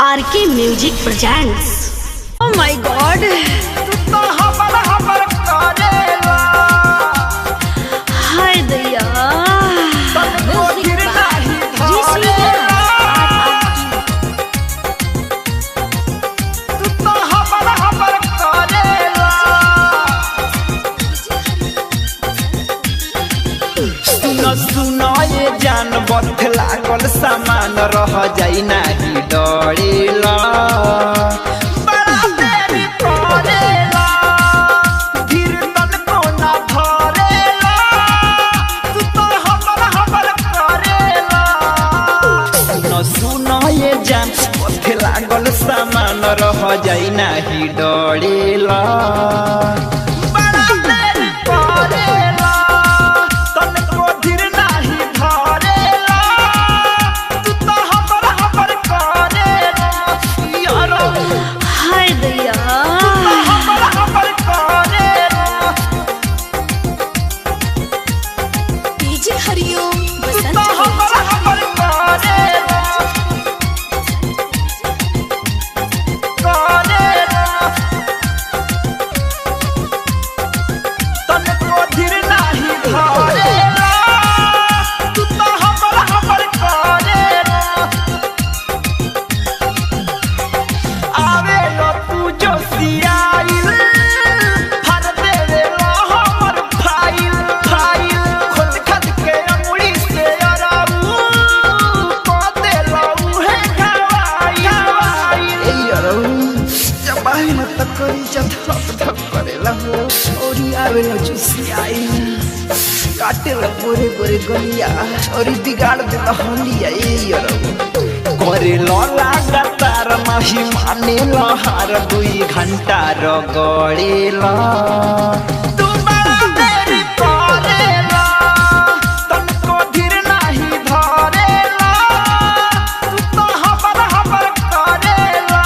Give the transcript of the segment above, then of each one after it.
RK music presents. Oh my god, हाय दैया। सुनो ये जान बथ लागल सामान रह जाई नाही डरेला बड़ा देरी पड़ेला धीर तन को ना धरेला तू तो हमर करेला। सुनो ये जान बथ लागल सामान रह जाई नाही डरेला काटेला गोरे गोरे गलिया और बिगाड़ देता हलिया करे लगातार नहीं माने हार 2 घंटा रगड़ेला तू बड़ा देरी करेला तनको धीर नहीं धरेला तू तो हमर करेला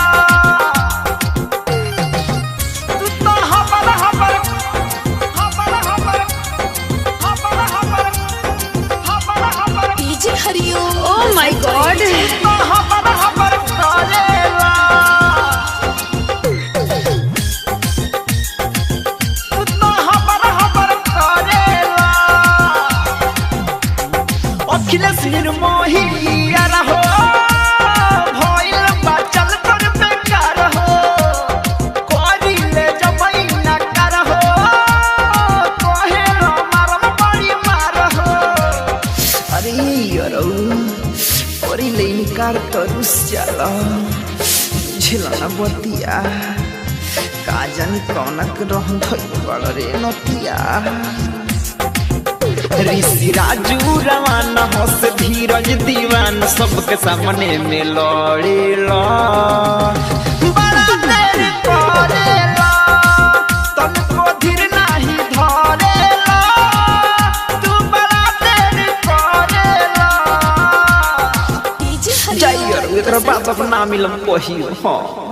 तू तो हमर ओ माय गॉड, अखिलेश निर्मोहिया रहो भइल बचल कर बेकार हो करिले जबई ना कर हो कहे मारम बड़ी मार हो। अरे यारो करिले इनकार करुस जाला बुझला ना बतिया का जानी कौनक रह धइल बड़ रे नतिया। ऋषि राजू रवाना हंस धीरज दीवान सबके सामने में लड़ेला बड़ा देरी पड़ेला तनको धीर नहीं धरेला तू बड़ा देरी पड़ेला। जाइए एकरा बात अपना मिलम कहियो। हाँ